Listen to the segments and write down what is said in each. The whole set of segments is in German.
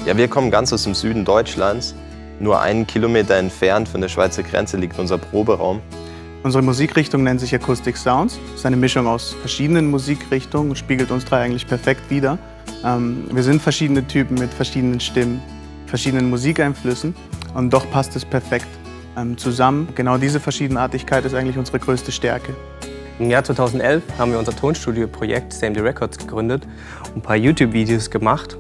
Ja, wir kommen ganz aus dem Süden Deutschlands. Nur 1 Kilometer entfernt von der Schweizer Grenze liegt unser Proberaum. Unsere Musikrichtung nennt sich Acoustic Sounds. Es ist eine Mischung aus verschiedenen Musikrichtungen und spiegelt uns drei eigentlich perfekt wider. Wir sind verschiedene Typen mit verschiedenen Stimmen, verschiedenen Musikeinflüssen und doch passt es perfekt zusammen. Genau diese Verschiedenartigkeit ist eigentlich unsere größte Stärke. Im Jahr 2011 haben wir unser Tonstudio-Projekt SameD Records gegründet und ein paar YouTube-Videos gemacht.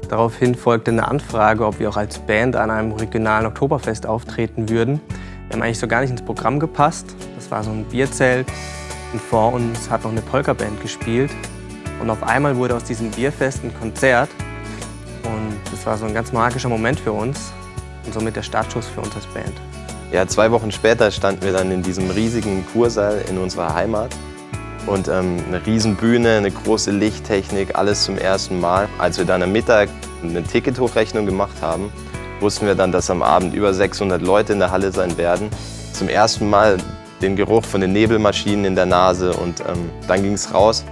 Daraufhin folgte eine Anfrage, ob wir auch als Band an einem regionalen Oktoberfest auftreten würden. Wir haben eigentlich so gar nicht ins Programm gepasst. Das war so ein Bierzelt und vor uns hat noch eine Polka-Band gespielt. Und auf einmal wurde aus diesem Bierfest ein Konzert. Und das war so ein ganz magischer Moment für uns und somit der Startschuss für uns als Band. Ja, 2 Wochen später standen wir dann in diesem riesigen Kursaal in unserer Heimat. Und eine riesen Bühne, eine große Lichttechnik, alles zum ersten Mal. Als wir dann am Mittag eine Tickethochrechnung gemacht haben, wussten wir dann, dass am Abend über 600 Leute in der Halle sein werden. Zum ersten Mal den Geruch von den Nebelmaschinen in der Nase und dann ging es raus.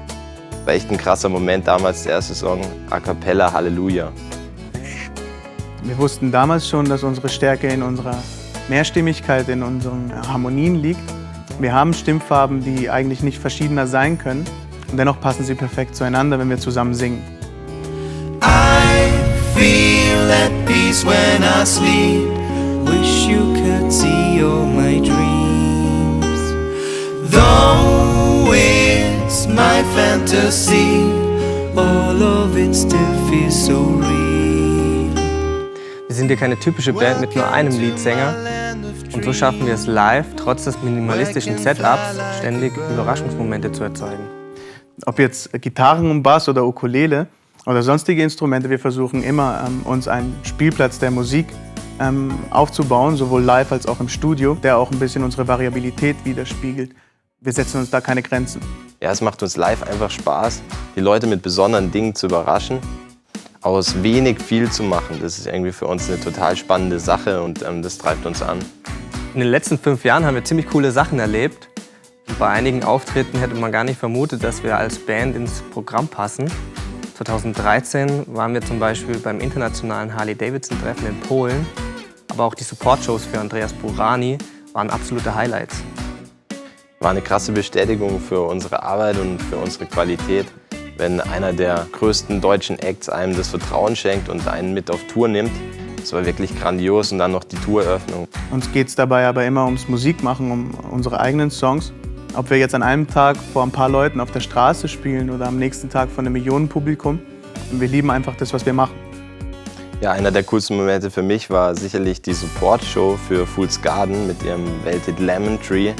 War echt ein krasser Moment damals, der erste Song, A Cappella Halleluja. Wir wussten damals schon, dass unsere Stärke in unserer Mehrstimmigkeit, in unseren Harmonien liegt. Wir haben Stimmfarben, die eigentlich nicht verschiedener sein können und dennoch passen sie perfekt zueinander, wenn wir zusammen singen. I feel at peace when I sleep. Wish you could see all my dreams. Though it's my fantasy, all of it still feels so real. Wir sind hier keine typische Band mit nur einem Leadsänger. Und so schaffen wir es live, trotz des minimalistischen Setups, ständig Überraschungsmomente zu erzeugen. Ob jetzt Gitarren und Bass oder Ukulele oder sonstige Instrumente, wir versuchen immer, uns einen Spielplatz der Musik aufzubauen, sowohl live als auch im Studio, der auch ein bisschen unsere Variabilität widerspiegelt. Wir setzen uns da keine Grenzen. Ja, es macht uns live einfach Spaß, die Leute mit besonderen Dingen zu überraschen, aus wenig viel zu machen. Das ist irgendwie für uns eine total spannende Sache und das treibt uns an. In den letzten 5 Jahren haben wir ziemlich coole Sachen erlebt. Und bei einigen Auftritten hätte man gar nicht vermutet, dass wir als Band ins Programm passen. 2013 waren wir zum Beispiel beim internationalen Harley-Davidson-Treffen in Polen. Aber auch die Support-Shows für Andreas Burani waren absolute Highlights. War eine krasse Bestätigung für unsere Arbeit und für unsere Qualität, wenn einer der größten deutschen Acts einem das Vertrauen schenkt und einen mit auf Tour nimmt. Das war wirklich grandios und dann noch die Toureröffnung. Uns geht es dabei aber immer ums Musikmachen, um unsere eigenen Songs. Ob wir jetzt an einem Tag vor ein paar Leuten auf der Straße spielen oder am nächsten Tag vor einem Millionenpublikum. Wir lieben einfach das, was wir machen. Ja, einer der coolsten Momente für mich war sicherlich die Support-Show für Fool's Garden mit ihrem Welthit Lemon Tree.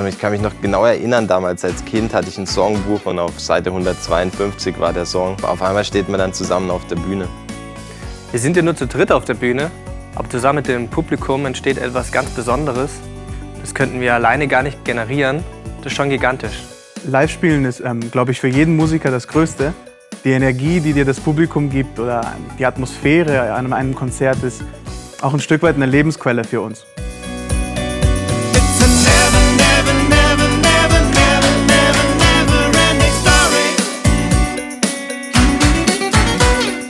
Ich kann mich noch genau erinnern, damals als Kind hatte ich ein Songbuch und auf Seite 152 war der Song. Auf einmal steht man dann zusammen auf der Bühne. Wir sind ja nur zu dritt auf der Bühne, aber zusammen mit dem Publikum entsteht etwas ganz Besonderes. Das könnten wir alleine gar nicht generieren. Das ist schon gigantisch. Live-Spielen ist, glaube ich, für jeden Musiker das Größte. Die Energie, die dir das Publikum gibt oder die Atmosphäre an einem Konzert ist auch ein Stück weit eine Lebensquelle für uns. It's a never, never, never, never, never, never, never ending story.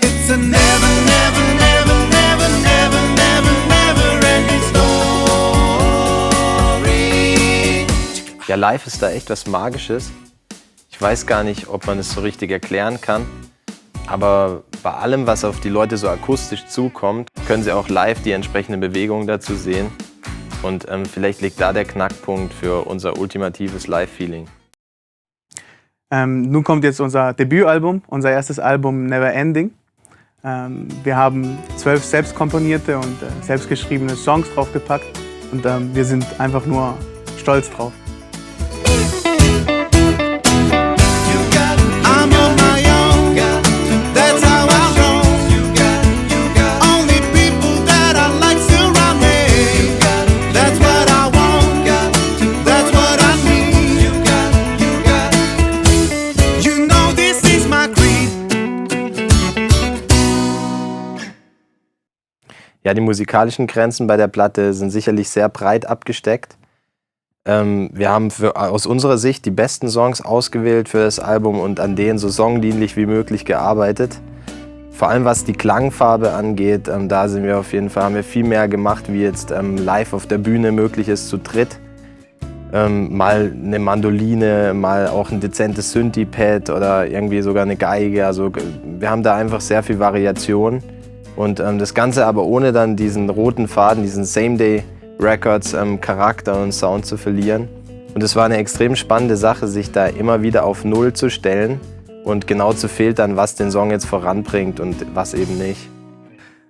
It's a never, never, never, never, never, never, never ending story. Ja, live ist da echt was Magisches. Ich weiß gar nicht, ob man es so richtig erklären kann. Aber bei allem, was auf die Leute so akustisch zukommt, können sie auch live die entsprechende Bewegung dazu sehen. Und vielleicht liegt da der Knackpunkt für unser ultimatives Live-Feeling. Nun kommt jetzt unser Debütalbum, unser erstes Album Never Ending. Wir haben 12 selbst komponierte und selbstgeschriebene Songs draufgepackt. Und wir sind einfach nur stolz drauf. I'm on my own. That's how I show. Only people that I like surround me. That's what I want. That's what I need. You know this is my creed. Ja, die musikalischen Grenzen bei der Platte sind sicherlich sehr breit abgesteckt. Wir haben aus unserer Sicht die besten Songs ausgewählt für das Album und an denen so songdienlich wie möglich gearbeitet. Vor allem was die Klangfarbe angeht, da sind wir auf jeden Fall, haben wir viel mehr gemacht, wie jetzt live auf der Bühne möglich ist zu dritt. Mal eine Mandoline, mal auch ein dezentes Synthie-Pad oder irgendwie sogar eine Geige. Also wir haben da einfach sehr viel Variation. Und das Ganze aber ohne dann diesen roten Faden, diesen Same-Day Records Charakter und Sound zu verlieren. Und es war eine extrem spannende Sache, sich da immer wieder auf Null zu stellen und genau zu filtern, was den Song jetzt voranbringt und was eben nicht.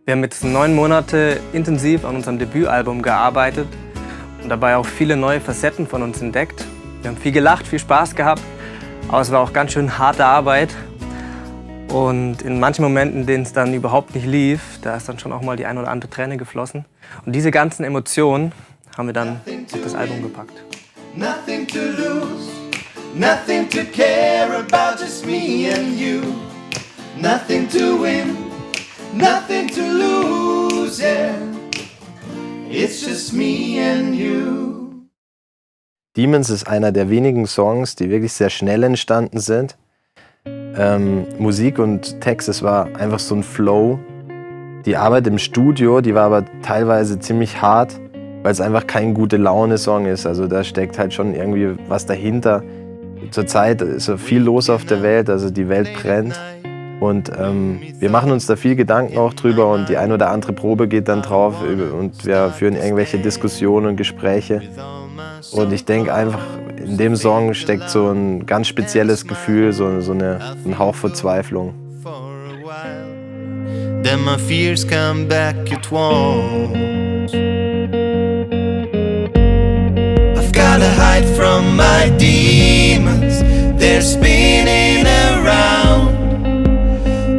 Wir haben jetzt 9 Monate intensiv an unserem Debütalbum gearbeitet und dabei auch viele neue Facetten von uns entdeckt. Wir haben viel gelacht, viel Spaß gehabt, aber es war auch ganz schön harte Arbeit. Und in manchen Momenten, in denen es dann überhaupt nicht lief, da ist dann schon auch mal die ein oder andere Träne geflossen. Und diese ganzen Emotionen haben wir dann auf das Album gepackt. Nothing to lose, nothing to care about, just me and you. Nothing to win, nothing to lose, yeah. It's just me and you. Demons ist einer der wenigen Songs, die wirklich sehr schnell entstanden sind. Musik und Text, es war einfach so ein Flow. Die Arbeit im Studio, die war aber teilweise ziemlich hart, weil es einfach kein Gute-Laune-Song ist. Also da steckt halt schon irgendwie was dahinter. Zurzeit ist so viel los auf der Welt, also die Welt brennt. Und wir machen uns da viel Gedanken auch drüber und die ein oder andere Probe geht dann drauf und wir führen irgendwelche Diskussionen und Gespräche. Und ich denke einfach, in dem Song steckt so ein ganz spezielles Gefühl, so ein Hauch Verzweiflung. Then my fears come back at once. I've gotta hide from my demons. They're spinning around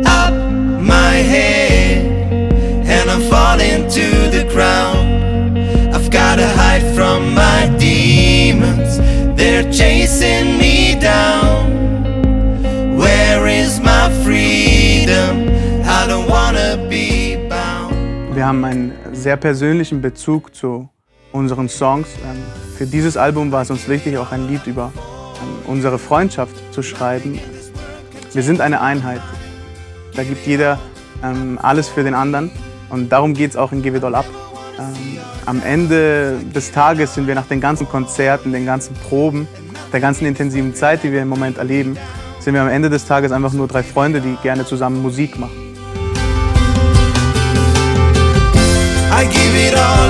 up my head, and I'm falling to the ground. I've gotta hide from my demons. They're chasing me down. Where is my freedom? I don't wanna be bound. Wir haben einen sehr persönlichen Bezug zu unseren Songs. Für dieses Album war es uns wichtig, auch ein Lied über unsere Freundschaft zu schreiben. Wir sind eine Einheit. Da gibt jeder alles für den anderen und darum geht es auch in Give It All Up. Am Ende des Tages sind wir nach den ganzen Konzerten, den ganzen Proben, der ganzen intensiven Zeit, die wir im Moment erleben, sind wir am Ende des Tages einfach nur 3 Freunde, die gerne zusammen Musik machen. I give it all